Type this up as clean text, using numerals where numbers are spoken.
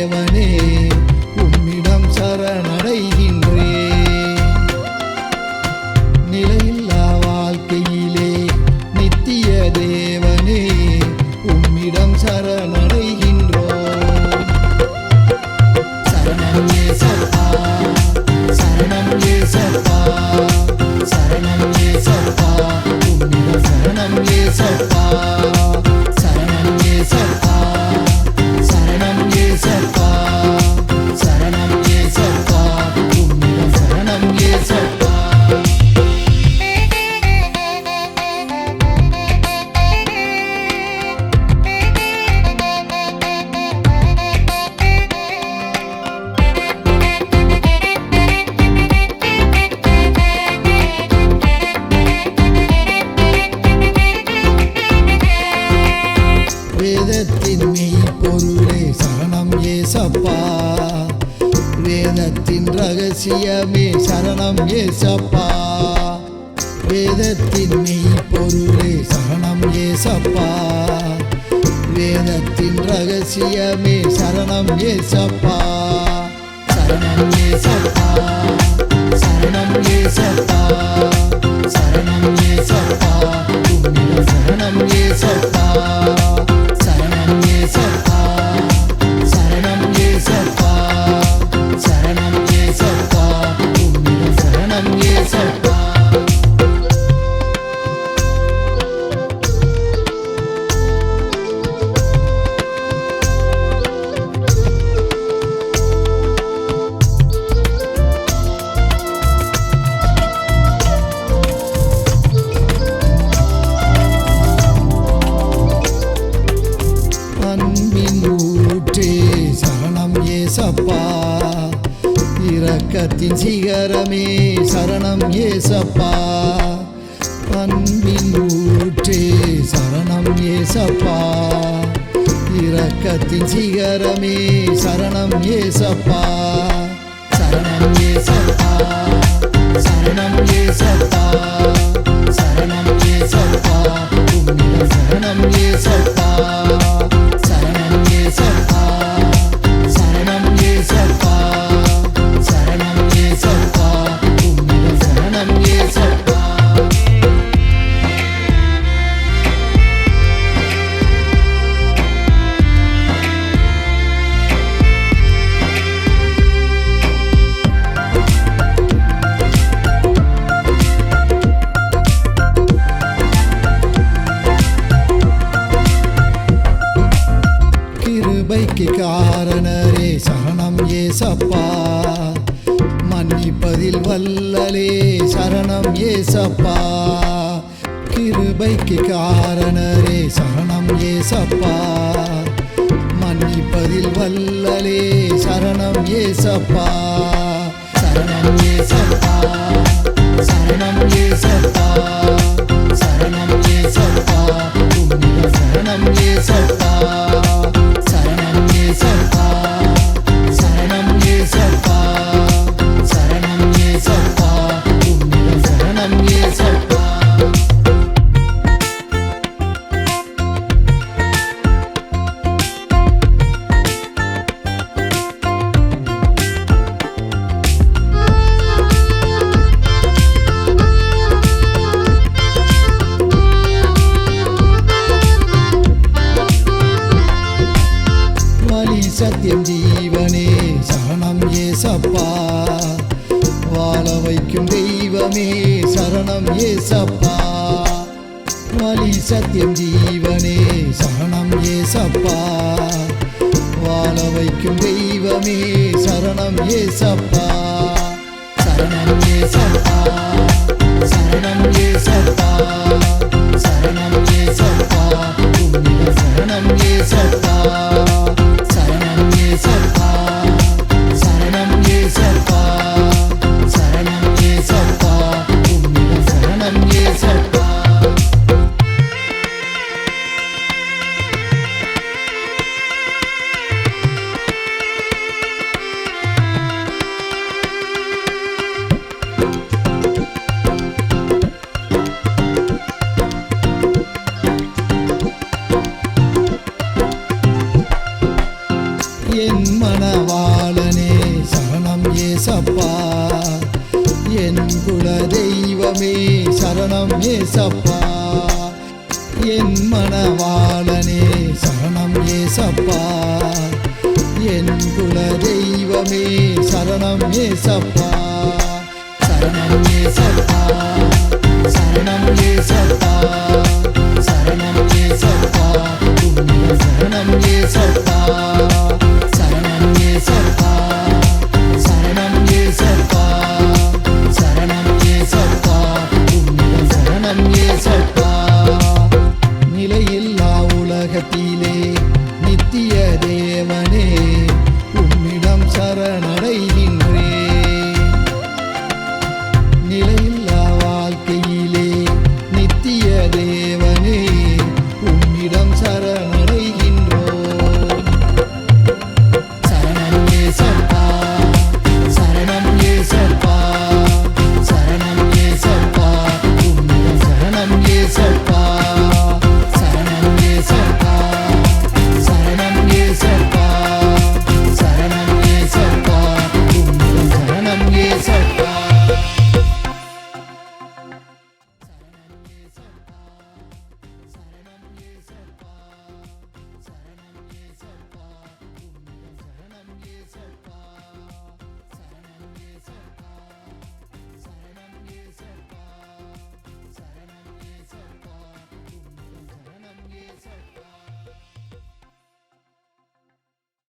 தேவனே உம்மிடம் சரணடைகின்றே. நிலையில்லா வாழ்க்கையிலே நித்திய தேவனே உம்மிடம் சரணடைகின்றோம். சரணம் ஏசப்பா, சரணம் ஏசப்பா, சரணம் ஏசப்பா, உம்மிடம் சரணம் ஏசப்பா, சரணம் ஏசப்பா, சரணம் ஏசப்பா, சரணம் ஏசப்பா, உம்மிடம் சரணம் ஏசப்பா. வேதத்தின் மெய்ப்பொருளே சரணம் ஏசப்பா, வேதத்தின் ரகசியமே சரணம் ஏசப்பா, வேதத்தின் மெய்ப்பொருளே சரணம் ஏசப்பா, வேதத்தின் ரகசியமே சரணம் ஏசப்பா, சரணம் ஏசப்பா, சரணம் ஏசப்பா, சரணம் ஏசப்பா, உம்மிடம் சரணம் ஏசப்பா, சரணம் ஏசப்பா, சரணம் ஏசப்பா, சரணம் ஏசப்பா, உம்மிடம் சரணம் ஏசப்பா. அன்பின் ஊற்றே சரணம் ஏசப்பா, இரக்கத்தின் சிகரமே சரணம் ஏசப்பா, அன்பின் ஊற்றே சரணம் ஏசப்பா, இரக்கத்தின் சிகரமே சரணம் ஏசப்பா, சரணம் ஏசப்பா, சரணம் ஏசப்பா, சரணம் ஏசப்பா, உம்மிடம் சரணம் ஏசப்பா, சரணம் ஏசப்பா, சரணம் ஏசப்பா, சரணம் ஏசப்பா, உம்மிடம் சரணம் ஏசப்பா. கிருபைக்கு காரணரே சரணம் ஏசப்பா, மன்னிப்பதில் வல்லலே சரணம் ஏசப்பா, கிருபைக்கு காரணரே சரணம் ஏசப்பா, மன்னிப்பதில் வல்லலே சரணம் ஏசப்பா, சரணம் ஏசப்பா, சரணம் ஏசப்பா, சரணம் ஏசப்பா, உம்மிடம் சரணம் ஏசப்பா, சரணம் ஏசப்பா, சரணம் ஏசப்பா, சரணம் ஏசப்பா, உம்மிடம் சரணம் ஏசப்பா. சத்தியம் ஜீவனே சரணம் ஏசப்பா, வாழ வைக்கும் தெய்வமே சரணம் ஏசப்பா, வழி சத்தியம் ஜீவனே சரணம் ஏசப்பா, வாழ வைக்கும் தெய்வமே சரணம் ஏசப்பா, சரணம் ஏசப்பா, சரணம் ஏசப்பா, சரணம் ஏசப்பா, உம்மிடம் சரணம் ஏசப்பா, சரணம் ஏசப்பா, சரணம் ஏசப்பா, சரணம் ஏசப்பா, உம்மிடம் சரணம் ஏசப்பா. என் மணவாளனே சரணம் ஏசப்பா என் குல தெய்வமே சரணம் ஏசப்பா என் மணவாளனே சரணம் ஏசப்பா என் குல தெய்வமே சரணம் ஏசப்பா சரணம் ஏசப்பா சரணம் ஏசப்பா சரணம் ஏசப்பா உம்மிடம் சரணம் ஏசப்பா சரணம் ஏசப்பா சரணம் ஏசப்பா சரணம் ஏசப்பா உம்மிடம் சரணம் ஏசப்பா நிலையில்லா உலகத்திலே நித்திய தேவனே உம்மிடம் சரணடைகிறேன்